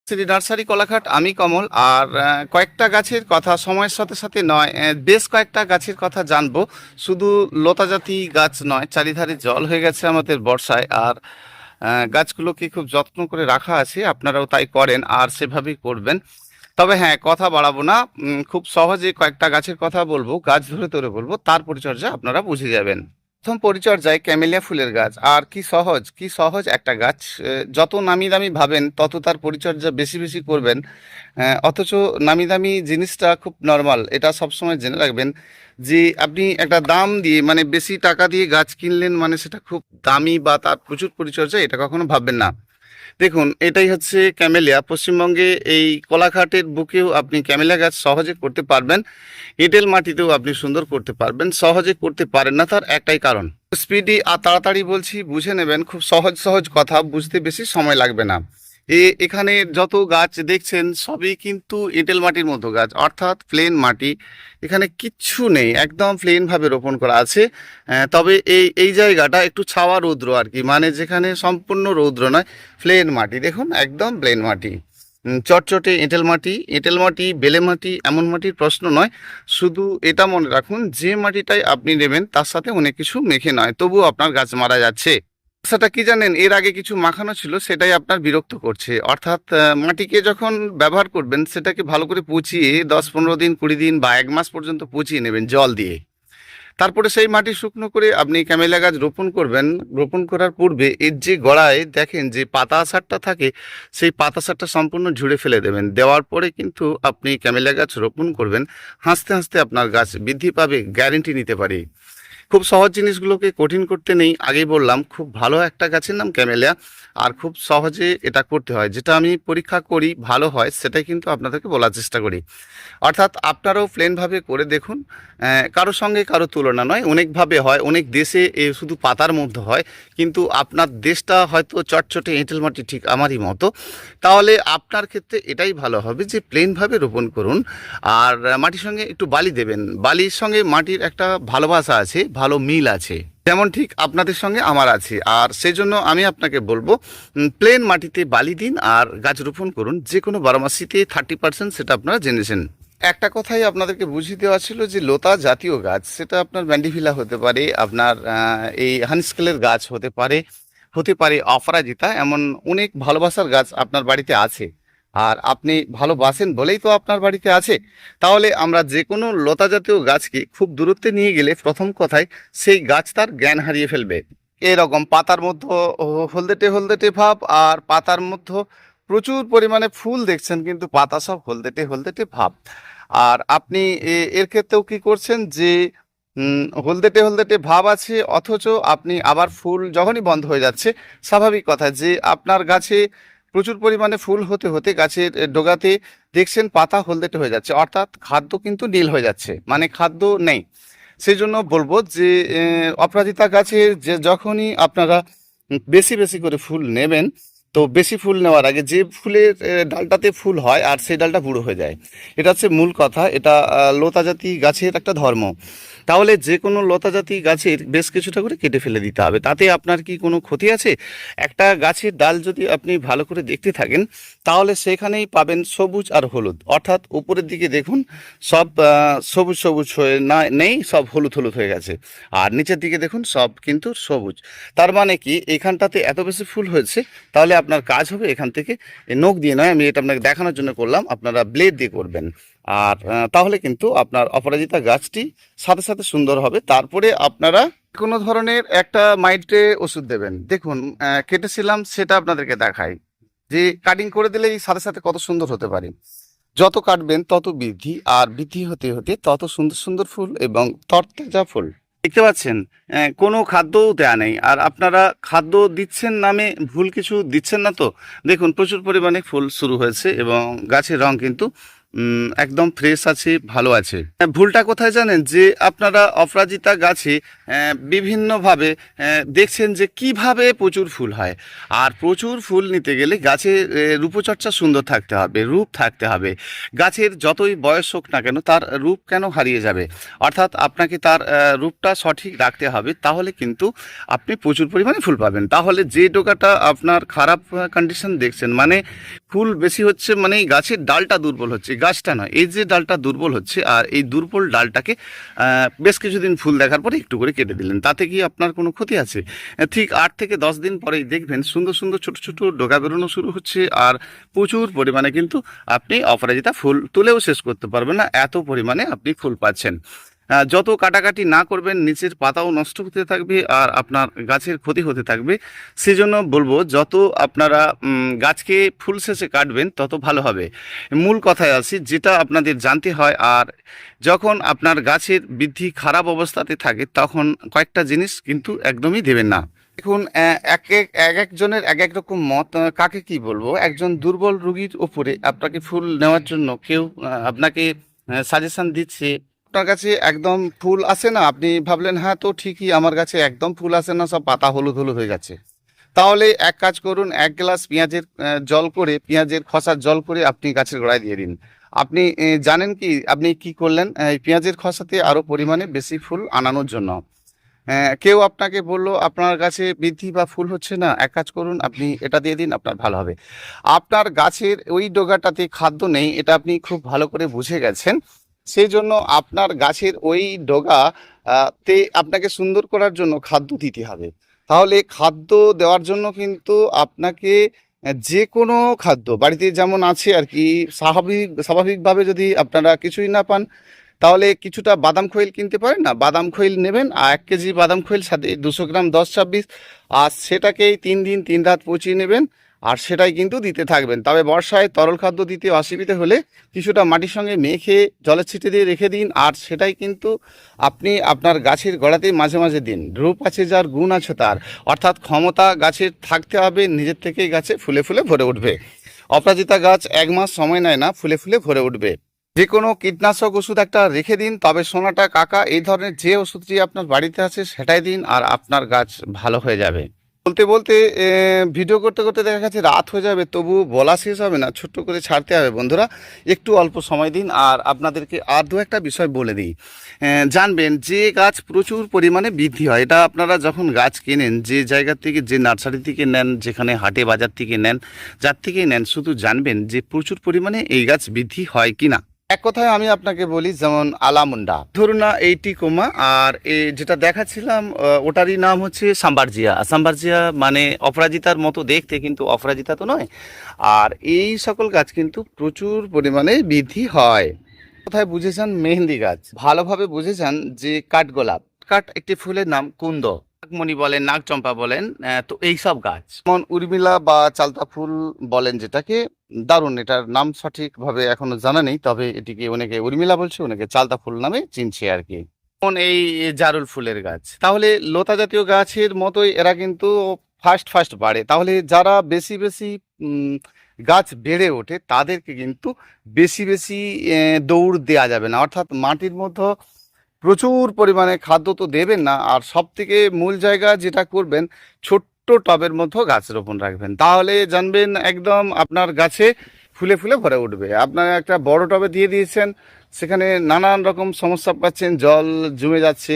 Shri nursery Kolaghat, আমি কমল। আর কয়েকটা গাছের কথা সময়ের সাথে সাথে নয়, বেশ কয়েকটা গাছের কথা জানবো। শুধু লতাজাতি গাছ নয়, চারিধারে জল হয়ে গেছে আমাদের বর্ষায়। আর গাছগুলোকে খুব যত্ন করে রাখা আছে, আপনারাও তাই করেন আর সেভাবেই করবেন। তবে হ্যাঁ, কথা বাড়াবো না, খুব সহজে কয়েকটা গাছের কথা বলবো, গাছ ধরে ধরে বলবো, তার পরিচর্যা আপনারা বুঝে যাবেন। প্রথম পরিচর্যায় ক্যামেলিয়া ফুলের গাছ। আর কি সহজ, কি সহজ একটা গাছ! যত নামি দামি ভাবেন তত তার পরিচর্যা বেশি বেশি করবেন। অথচ নামি দামি জিনিসটা খুব নর্মাল, এটা সবসময় জেনে রাখবেন যে আপনি একটা দাম দিয়ে মানে বেশি টাকা দিয়ে গাছ কিনলেন মানে সেটা খুব দামি বা তার প্রচুর পরিচর্যা, এটা কখনো ভাববেন না। দেখুন, এটাই হচ্ছে ক্যামেলিয়া। পশ্চিমবঙ্গে এই কোলাঘাটের বুকেও আপনি ক্যামেলিয়া গাছ সহজে করতে পারবেন। এঁটেল মাটিতেও আপনি সুন্দর করতে পারবেন। সহজে করতে পারেন না তার একটাই কারণ, স্পিডি আর তাড়াতাড়ি বলছি, বুঝে নেবেন। খুব সহজ সহজ কথা, বুঝতে বেশি সময় লাগবে না। এখানে যত গাছ দেখছেন সবই কিন্তু এঁটেল মাটির মতো গাছ, অর্থাৎ প্লেন মাটি। এখানে কিচ্ছু নেই, একদম প্লেনভাবে রোপণ করা আছে। তবে এই এই জায়গাটা একটু ছাওয়া রৌদ্র আর কি, মানে যেখানে সম্পূর্ণ রৌদ্র নয়, প্লেন মাটি। দেখুন, একদম প্লেন মাটি। চটচটে এঁটেল মাটি। এঁটেল মাটি, বেলে মাটি, এমন মাটির প্রশ্ন নয়। শুধু এটা মনে রাখুন, যে মাটিটাই আপনি নেবেন তার সাথে অনেক কিছু মেখে নয়, তবুও আপনার গাছ মারা যাচ্ছে। সেটা কি জানেন? এর আগে কিছু মাখানো ছিল, সেটাই আপনার বিরক্ত করছে। অর্থাৎ মাটিকে যখন ব্যবহার করবেন সেটাকে ভালো করে পচিয়ে 10-15 দিন, 20 দিন বা 1 মাস পর্যন্ত পচিয়ে নেবেন জল দিয়ে। তারপরে সেই মাটি শুকনো করে আপনি ক্যামেলিয়া গাছ রোপণ করবেন। রোপণ করার পূর্বে এর যে গোড়ায় দেখেন যে পাতা আষাঢ়টা থাকে, সেই পাতা আষাঢ়টা সম্পূর্ণ ঝুড়ে ফেলে দেবেন। দেওয়ার পরে কিন্তু আপনি ক্যামেলিয়া গাছ রোপণ করবেন। হাসতে হাসতে আপনার গাছ বৃদ্ধি পাবে, গ্যারেন্টি নিতে পারি। খুব সহজ জিনিসগুলোকে কঠিন করতে নেই, আগেই বললাম। খুব ভালো একটা গাছের নাম ক্যামেলিয়া, আর খুব সহজে এটা করতে হয়। যেটা আমি পরীক্ষা করি ভালো হয় সেটাই কিন্তু আপনাদেরকে বলার চেষ্টা করি। অর্থাৎ আপনারাও প্লেনভাবে করে দেখুন। কারো সঙ্গে কারো তুলনা নয়, অনেকভাবে হয়, অনেক দেশে এ শুধু পাতার মধ্যে হয়, কিন্তু আপনার দেশটা হয়তো চটচটে এঁটেল মাটি, ঠিক আমারই মতো। তাহলে আপনার ক্ষেত্রে এটাই ভালো হবে যে প্লেনভাবে রোপণ করুন। আর মাটির সঙ্গে একটু বালি দেবেন। বালির সঙ্গে মাটির একটা ভালোবাসা আছে, ভালো মিল আছে, যেমন ঠিক আপনাদের সঙ্গে আমার আছে। আর সেই জন্য আমি আপনাকে বলবো, প্লেন মাটিতে বালি দিন আর গাছ রোপণ করুন। যে কোনো বারোমাসিতে 30%, সেটা আপনারা জেনেছেন। একটা কথাই আপনাদেরকে বুঝিয়ে দেওয়া ছিল যে লতা জাতীয় গাছ, সেটা আপনার ম্যান্ডিভিলা হতে পারে, আপনার এই হানিস্কেলের গাছ হতে পারে, হতে পারে অপরাজিতা, এমন অনেক ভালোবাসার গাছ আপনার বাড়িতে আছে। আর আপনি ভালোবাসেন বলেই তো আপনার বাড়িতে আছে। তাহলে আমরা যে কোনো লতা জাতীয় গাছকে খুব দূরত্বে নিয়ে গেলে প্রথম কথায় সেই গাছ তার জ্ঞান হারিয়ে ফেলবে। এরকম পাতার মধ্যে হলদেটে হলদেটে ভাব, আর পাতার মধ্যে প্রচুর পরিমাণে ফুল দেখছেন কিন্তু পাতা সব হলদেটে হলদেটে ভাব। আর আপনি এর ক্ষেত্রেও কি করছেন যে হলদেটে হলদেটে ভাব আছে, অথচ আপনি আবার ফুল যখনই বন্ধ হয়ে যাচ্ছে, স্বাভাবিক কথা যে আপনার গাছে প্রচুর পরিমাণে ফুল হতে হতে গাছের ডগাতে দেখছেন পাতা হলদেটে হয়ে যাচ্ছে, অর্থাৎ খাদ্য কিন্তু নীল হয়ে যাচ্ছে, মানে খাদ্য নেই। সেই জন্য বলবো যে অপরাজিতা গাছের যে যখনই আপনারা বেশি বেশি করে ফুল নেবেন, তো বেশি ফুল নেওয়ার আগে যে ফুলের ডালটাতে ফুল হয় আর সেই ডালটা বুড়ো হয়ে যায়, এটা হচ্ছে মূল কথা। এটা লতাজাতি গাছের একটা ধর্ম। তাহলে যে কোনো লতাজাতি গাছের বেশ কিছুটা করে কেটে ফেলে দিতে হবে, তাতে আপনার কি কোনো ক্ষতি আছে? একটা গাছের ডাল যদি আপনি ভালো করে দেখতে থাকেন, তাহলে সেখানেই পাবেন সবুজ আর হলুদ। অর্থাৎ উপরের দিকে দেখুন, সব সবুজ সবুজ হয়ে না নেই, সব হলুদ হলুদ হয়ে গেছে। আর নিচের দিকে দেখুন, সব কিন্তু সবুজ। তার মানে কি এখানটাতে এত বেশি ফুল হয়েছে, তাহলে আপনার কাজ হবে এখান থেকে নখ দিয়ে নয়, আমি এটা আপনাকে দেখানোর জন্য করলাম, আপনারা ব্লেড দিয়ে করবেন। আর তাহলে কিন্তু আপনার অপরাজিতা গাছটি সাথে সাথে সুন্দর হবে। তারপরে আপনারা কোনো ধরনের একটা মাইটে ওষুধ দেবেন। দেখুন, কেটেছিলাম সেটা আপনাদেরকে দেখাই যে কাটিং করে দিলেই সাথে সাথে কত সুন্দর হতে পারে। যত কাটবেন তত বৃদ্ধি, আর বৃদ্ধি হতে হতে তত সুন্দর সুন্দর ফুল এবং তরতাজা ফুল দেখতে পাচ্ছেন। কোনো খাদ্যও দেয়া নেই, আর আপনারা খাদ্য দিচ্ছেন নামে ভুল কিছু দিচ্ছেন না তো। দেখুন, প্রচুর পরিমাণে ফুল শুরু হয়েছে এবং গাছের রং কিন্তু একদম ফ্রেশ আছে, ভালো আছে। ভুলটা কোথায় জানেন, যে আপনারা অপরাজিতা গাছে বিভিন্নভাবে দেখছেন যে কিভাবে প্রচুর ফুল হয়। আর প্রচুর ফুল নিতে গেলে গাছের রূপচর্চা সুন্দর থাকতে হবে, রূপ থাকতে হবে। গাছের যতই বয়স হোক না কেন তার রূপ কেন হারিয়ে যাবে, অর্থাৎ আপনাকে তার রূপটা সঠিক রাখতে হবে, তাহলে কিন্তু আপনি প্রচুর পরিমাণে ফুল পাবেন। তাহলে যে ডোকাটা আপনার খারাপ কন্ডিশন দেখছেন, মানে ফুল বেশি হচ্ছে, মানে এই গাছের ডালটা দুর্বল হচ্ছে, গাছটা নয়, এই যে ডালটা দুর্বল হচ্ছে, আর এই দুর্বল ডালটাকে বেশ কিছুদিন ফুল দেখার পরে একটু করে কেটে দিলেন, তাতে কি আপনার কোনো ক্ষতি আছে? ঠিক 8 থেকে 10 দিন পরেই দেখবেন সুন্দর সুন্দর ছোট ছোট ডগা বেরোনো শুরু হচ্ছে, আর প্রচুর পরিমাণে কিন্তু আপনি অপরাজিতা ফুল তুলেও শেষ করতে পারবেন না, এত পরিমাণে আপনি ফুল পাচ্ছেন। যত কাটাকাটি না করবেন নিচের পাতাও নষ্ট হতে থাকবে আর আপনার গাছের ক্ষতি হতে থাকবে। সেজন্য বলবো, যত আপনারা গাছকে ফুল শেষে কাটবেন তত ভালো হবে। মূল কথায় আসি, যেটা আপনাদের জানতে হয়, আর যখন আপনার গাছের বৃদ্ধি খারাপ অবস্থাতে থাকে তখন কয়েকটা জিনিস কিন্তু একদমই দেবেন না। দেখুন, এক একজনের এক এক রকম মত। কাকে কি বলবো, একজন দুর্বল রোগীর ওপরে আপনাকে ফুল নেওয়ার জন্য কেউ আপনাকে সাজেশন দিচ্ছে, আপনার কাছে একদম ফুল আসে না, আপনি ভাবলেন হ্যাঁ তো ঠিকই, আমার কাছে একদম ফুল আসে না, সব পাতা হলুদ হলুদ হয়ে যাচ্ছে। তাহলে এক কাজ করুন, 1 গ্লাস পেঁয়াজের জল করে, পেঁয়াজের খসার জল করে আপনি গাছের গোড়ায় দিয়ে দিন। আপনি জানেন কি আপনি কি করলেন, এই পেঁয়াজের খসাতে আরো পরিমাণে বেশি ফুল আনানোর জন্য। কেউ আপনাকে বললো আপনার গাছে বৃদ্ধি বা ফুল হচ্ছে না, এক কাজ করুন, আপনি এটা দিয়ে দিন, আপনার ভালো হবে। আপনার গাছের ওই ডগাটাতে খাদ্য নেই, এটা আপনি খুব ভালো করে বুঝে গেছেন। সেই জন্য আপনার গাছের ওই ডগা তে আপনাকে সুন্দর করার জন্য খাদ্য দিতে হবে। তাহলে খাদ্য দেওয়ার জন্য কিন্তু আপনাকে যে কোনো খাদ্য বাড়িতে যেমন আছে আর কি, স্বাভাবিকভাবে যদি আপনারা কিছুই না পান, তাহলে কিছুটা বাদাম খৈল কিনতে পারেন না, বাদাম খৈল নেবেন, আর 1 কেজি বাদাম খৈল সাথে 200 গ্রাম 10-26, আর সেটাকেই 3 দিন 3 রাত পচিয়ে নেবেন, আর সেটাই কিন্তু দিতে থাকবেন। তবে বর্ষায় তরল খাদ্য দিতে অসুবিধা হলে কিছুটা মাটির সঙ্গে মেখে জলের ছিটে দিয়ে রেখে দিন, আর সেটাই কিন্তু আপনি আপনার গাছের গোড়াতেই মাঝে মাঝে দিন। রূপ আছে যার, গুণ আছে তার, অর্থাৎ ক্ষমতা গাছের থাকতে হবে, নিজের থেকেই গাছে ফুলে ফুলে ভরে উঠবে। অপরাজিতা গাছ 1 মাস সময় নেয় না, ফুলে ফুলে ভরে উঠবে। যে কোনো কীটনাশক ওষুধ একটা রেখে দিন, তবে সোনাটা কাকা এই ধরনের যে ওষুধটি আপনার বাড়িতে আছে সেটাই দিন, আর আপনার গাছ ভালো হয়ে যাবে। বলতে বলতে ভিডিও করতে করতে দেখা গেছে রাত হয়ে যাবে, তবু বলা শেষ হবে না, ছোট্ট করে ছাড়তে হবে। বন্ধুরা, একটু অল্প সময় দিন, আর আপনাদেরকে আর দু একটা বিষয় বলে দিই। জানবেন যে গাছ প্রচুর পরিমাণে বৃদ্ধি হয়, এটা আপনারা যখন গাছ কেনেন, যে জায়গা থেকে, যে নার্সারি থেকে নেন, যেখানে হাটে বাজার থেকে নেন, যার থেকেই নেন, শুধু জানবেন যে প্রচুর পরিমাণে এই গাছ বৃদ্ধি হয় কিনা। এক কথায় আমি আপনাকে বলি, যেমন আলামুন্ডা, ধরুন না, এই টিকোমা, আর এই যেটা দেখাচ্ছিলাম ওটারই নাম হচ্ছে সাম্বারজিয়া। সাম্বারজিয়া মানে অপরাজিতার মতো দেখতে, কিন্তু অপরাজিতা তো নয়। আর এই সকল গাছ কিন্তু প্রচুর পরিমাণে বৃদ্ধি হয়। কোথায় বুঝে যান, মেহেন্দি গাছ ভালোভাবে বুঝে যান যে কাঠগোলাপ, কাঠ একটি ফুলের নাম, কুন্দ, নাগমণি বলেন, নাগচম্পা বলেন, তো এই সব গাছ, যেমন উর্মিলা বা চালতা ফুল বলেন যেটাকে, দারুণ, এটার নাম সঠিকভাবে এখনো জানা নেই, তবে এটিকে অনেকে উর্মিলা বলছে, অনেকে চালতা ফুল নামে চিনছে আর কি। যেমন এই জারুল ফুলের গাছ, তাহলে লতা জাতীয় গাছের মতোই এরা কিন্তু ফাস্ট ফাস্ট বাড়ে। তাহলে যারা বেশি বেশি গাছ বেড়ে ওঠে তাদেরকে কিন্তু বেশি বেশি দৌড় দেওয়া যাবে না, অর্থাৎ মাটির মধ্যে প্রচুর পরিমাণে খাদ্য তো দেবেন না, আর সব থেকে মূল জায়গা যেটা করবেন, ছোট্ট টবের মধ্যে গাছ রোপণ রাখবেন, তাহলে জানবেন একদম আপনার গাছে ফুলে ফুলে ভরে উঠবে। আপনারা একটা বড় টবে দিয়ে দিয়েছেন, সেখানে নানান রকম সমস্যা পাচ্ছেন, জল জমে যাচ্ছে,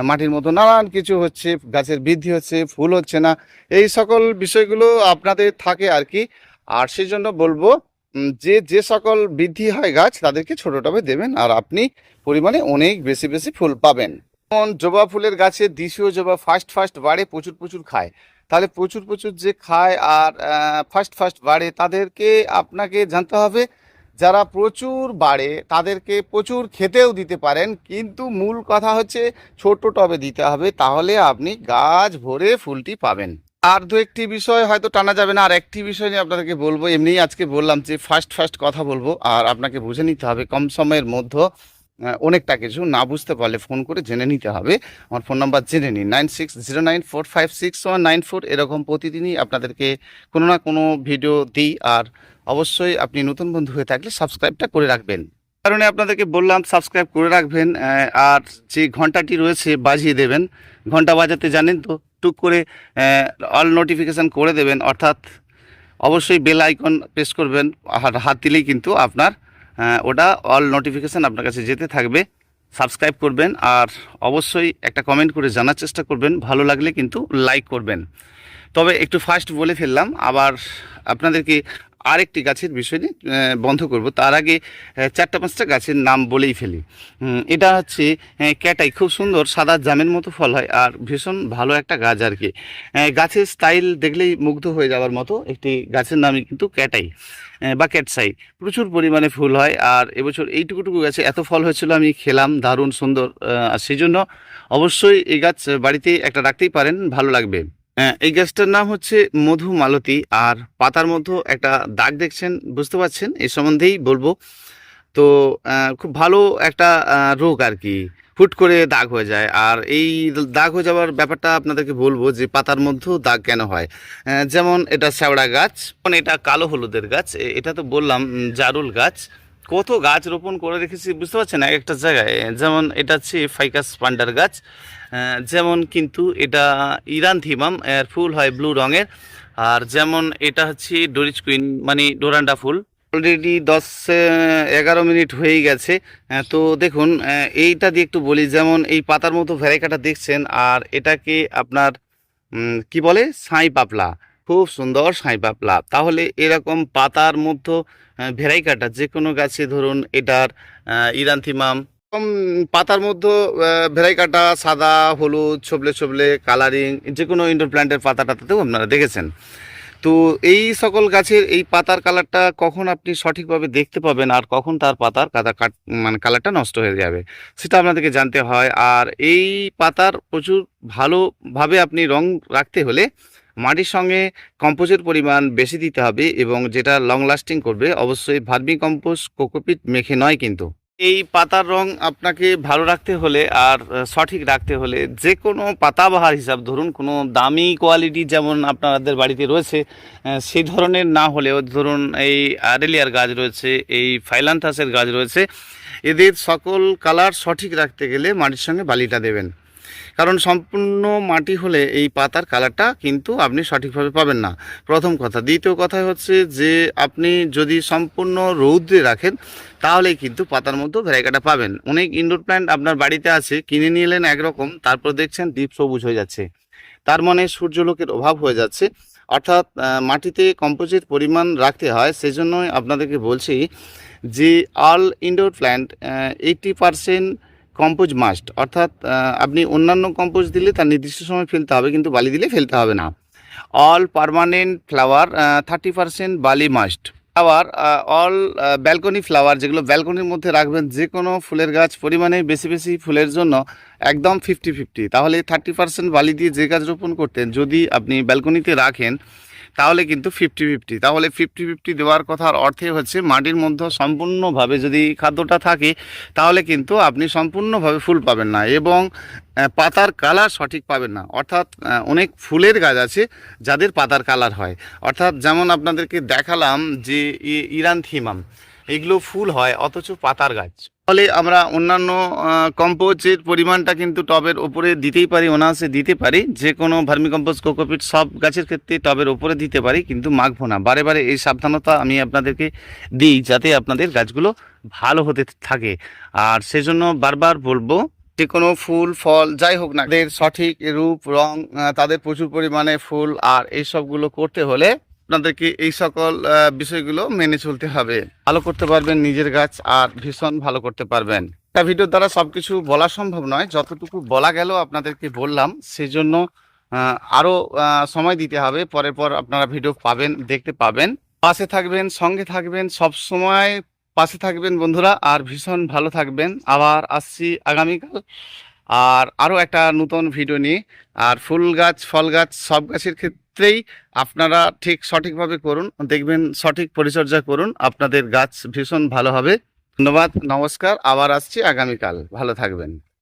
মাটির মতো নানান কিছু হচ্ছে, গাছের বৃদ্ধি হচ্ছে, ফুল হচ্ছে না, এই সকল বিষয়গুলো আপনাদের থাকে আর কি। আর সেই জন্য বলবো, যে যে সকল বৃদ্ধি হয় গাছ তাদেরকে ছোট টবে দেবেন, আর আপনি পরিমাণে অনেক বেশি বেশি ফুল পাবেন। যেমন জবা ফুলের গাছে দেশীয় জবা ফাস্ট ফাস্ট বাড়ে, প্রচুর প্রচুর খায়, তাহলে প্রচুর প্রচুর যে খায় আর ফাস্ট ফাস্ট বাড়ে, তাদেরকে আপনাকে জানতে হবে, যারা প্রচুর বাড়ে তাদেরকে প্রচুর খেতেও দিতে পারেন, কিন্তু মূল কথা হচ্ছে ছোট টবে দিতে হবে, তাহলে আপনি গাছ ভরে ফুলটি পাবেন। আর দু একটি বিষয় হয়তো টানা যাবে না, আর একটি বিষয় নিয়ে আপনাদেরকে বলবো, এমনিই আজকে বললাম যে ফার্স্ট ফার্স্ট কথা বলবো, আর আপনাকে বুঝে নিতে হবে কম সময়ের মধ্যে অনেকটা কিছু না বুঝতে পারলে ফোন করে জেনে নিতে হবে। আমার ফোন নাম্বার জেনে নিন 9609456194। এরকম প্রতিদিনই আপনাদেরকে কোনো না কোনো ভিডিও দিই। আর অবশ্যই আপনি নতুন বন্ধু হয়ে থাকলে সাবস্ক্রাইবটা করে রাখবেন। কারণে আপনাদেরকে বললাম সাবস্ক্রাইব করে রাখবেন। আর যে ঘন্টাটি রয়েছে বাজিয়ে দেবেন। ঘন্টা বাজাতে জানেন তো, টুক করে অল নোটিফিকেশান করে দেবেন, অর্থাৎ অবশ্যই বেল আইকন প্রেস করবেন। আর হাত দিলেই কিন্তু আপনার ওটা অল নোটিফিকেশান আপনার কাছে যেতে থাকবে। সাবস্ক্রাইব করবেন আর অবশ্যই একটা কমেন্ট করে জানার চেষ্টা করবেন, ভালো লাগলে কিন্তু লাইক করবেন। তবে একটু ফার্স্ট বলে ফেললাম, আবার আপনাদেরকে আরেকটি গাছের বিষয় নিয়ে বন্ধ করব। তার আগে 4-5টা গাছের নাম বলেই ফেলি। এটা হচ্ছে ক্যাটাই, খুব সুন্দর সাদা জামের মতো ফল হয় আর ভীষণ ভালো একটা গাছ আর কি। গাছের স্টাইল দেখলেই মুগ্ধ হয়ে যাওয়ার মতো একটি গাছের নামই কিন্তু ক্যাটাই বা ক্যাটসাই। প্রচুর পরিমাণে ফুল হয় আর এবছর এইটুকুটুকু গাছে এত ফল হয়েছিল, আমি খেলাম, দারুণ সুন্দর। আর সেই জন্য অবশ্যই এই গাছ বাড়িতে একটা রাখতেই পারেন, ভালো লাগবে। এই গাছটার নাম হচ্ছে মধুমালতী। আর পাতার মধ্যে একটা দাগ দেখছেন, বুঝতে পারছেন, এই সম্বন্ধেই বলবো। তো খুব ভালো একটা রোগ আর কি, হুট করে দাগ হয়ে যায়। আর এই দাগ হয়ে যাওয়ার ব্যাপারটা আপনাদেরকে বলবো যে পাতার মধ্যেও দাগ কেন হয়। যেমন এটা শ্যাওড়া গাছ, এটা কালো হলুদের গাছ, এটা তো বললাম জারুল গাছ। কত গাছ রোপণ করে রেখেছি বুঝতে পারছেন এক একটা জায়গায়। যেমন এটা হচ্ছে ফাইকাস পান্ডার গাছ, যেমন কিন্তু এটা ইরানথিমাম, এর ফুল হয় ব্লু রঙের। আর যেমন এটা হচ্ছে ডরিচ কুইন মানে ডোরান্ডা ফুল। অলরেডি 10-11 মিনিট হয়েই গেছে। তো দেখুন, এইটা দিয়ে একটু বলি। যেমন এই পাতার মতো ভ্যারাইকাটা দেখছেন, আর এটাকে আপনার কি বলে, সাঁই পাপলা, খুব সুন্দর সাঁই পাপলা। তাহলে এরকম পাতার মধ্যে ভ্যারাইকাটা যে কোনো গাছে ধরুন এটার ইরানথিমাম পাতার মধ্যে ভ্যারাইকাটা সাদা হলুদ ছবলে ছবলে কালারিং, যে কোনো ইনডোর প্ল্যান্টের পাতাটাতেও আপনারা দেখেছেন। তো এই সকল গাছের এই পাতার কালারটা কখন আপনি সঠিকভাবে দেখতে পাবেন আর কখন তার পাতার মানে কালারটা নষ্ট হয়ে যাবে, সেটা আপনাদেরকে জানতে হয়। আর এই পাতার প্রচুর ভালোভাবে আপনি রং রাখতে হলে মাটির সঙ্গে কম্পোজের পরিমাণ বেশি দিতে হবে, এবং যেটা লং লাস্টিং করবে অবশ্যই ভার্মি কম্পোস্ট কোকোপিট মেখে নয় কিন্তু। এই পাতার রং আপনাকে ভালো রাখতে হলে আর সঠিক রাখতে হলে যে কোনো পাতাবাহার হিসাব ধরুন, কোনো দামি কোয়ালিটি যেমন আপনাদের বাড়িতে রয়েছে সেই ধরনের না হলেও ধরুন এই আরেলিয়ার গাছ রয়েছে, এই ফাইলান্থাসের গাছ রয়েছে, এদের সকল কালার সঠিক রাখতে গেলে মাটির সঙ্গে বালিটা দেবেন। কারণ সম্পূর্ণ মাটি হলে এই পাতার কালারটা কিন্তু আপনি সঠিকভাবে পাবেন না, প্রথম কথা। দ্বিতীয় কথা হচ্ছে যে আপনি যদি সম্পূর্ণ রৌদ্রে রাখেন তাহলে কিন্তু পাতার মধ্যে ভ্যারাইকাটা পাবেন। অনেক ইনডোর প্ল্যান্ট আপনার বাড়িতে আছে, কিনে নিয়ে এলেন একরকম, তারপর দেখছেন ডিপ সবুজ হয়ে যাচ্ছে, তার মানে সূর্যলোকের অভাব হয়ে যাচ্ছে। অর্থাৎ মাটিতে কম্পোজিট পরিমাণ রাখতে হয়। সেজন্যই আপনাদেরকে বলছি যে all indoor plant 80% compose must, অর্থাৎ আপনি অন্যান্য কম্পোজ দিলে তার নির্দিষ্ট সময় ফেলতে হবে, কিন্তু বালি দিলে ফেলতে হবে না। অল পার্মানেন্ট ফ্লাওয়ার 30% বালি must. Flower all balcony flower, যেগুলো ব্যালকনির মধ্যে রাখবেন, যে কোনো ফুলের গাছ পরিমাণে বেশি বেশি ফুলের জন্য একদম 50-50। তাহলে 30% বালি দিয়ে যে গাছ রোপণ করতেন যদি আপনি ব্যালকনিতে রাখেন তাহলে কিন্তু 50-50। তাহলে 50-50 দেওয়ার কথার অর্থে হচ্ছে মাটির মধ্যে সম্পূর্ণভাবে যদি খাদ্যটা থাকে তাহলে কিন্তু আপনি সম্পূর্ণভাবে ফুল পাবেন না, এবং পাতার কালার সঠিক পাবেন না। অর্থাৎ অনেক ফুলের গাছ আছে যাদের পাতার কালার হয়, অর্থাৎ যেমন আপনাদেরকে দেখালাম যে ইরানথিমাম, এগুলো ফুল হয় অথচ পাতার গাছ। ফলে আমরা অন্যান্য কম্পোজের পরিমাণটা কিন্তু টবের ওপরে দিতেই পারি, অনায়াসে দিতে পারি। যে কোনো ভার্মি কম্পোজ কোকোপিট সব গাছের ক্ষেত্রে টবের ওপরে দিতে পারি, কিন্তু মাখবো না। বারে বারে এই সাবধানতা আমি আপনাদেরকে দিই যাতে আপনাদের গাছগুলো ভালো হতে থাকে। আর সেজন্য বারবার বলবো, যে কোনো ফুল ফল যাই হোক না, তাদের সঠিক রূপ রং, তাদের প্রচুর পরিমাণে ফুল, আর এই সবগুলো করতে হলে আপনাদেরকে এই সকল বিষয়গুলো মেনে চলতে হবে। ভালো করতে পারবেন নিজের গাছ আর ভীষণ ভালো করতে পারবেন। একটা ভিডিওর দ্বারা সবকিছু বলা সম্ভব নয়, যতটুকু বলা গেল আপনাদেরকে বললাম। সেই জন্য আরও সময় দিতে হবে, পরে পর আপনারা ভিডিও পাবেন, দেখতে পাবেন। পাশে থাকবেন, সঙ্গে থাকবেন, সব সময় পাশে থাকবেন বন্ধুরা, আর ভীষণ ভালো থাকবেন। আবার আসছি আগামীকাল আর আরও একটা নতুন ভিডিও নিয়ে। আর ফুল গাছ ফল গাছ সব গাছের ক্ষেত্রেই আপনারা ঠিক সঠিকভাবে করুন, দেখবেন সঠিক পরিচর্যা করুন, আপনাদের গাছ ভীষণ ভালো হবে। ধন্যবাদ, নমস্কার, আবার আসছি আগামীকাল, ভালো থাকবেন।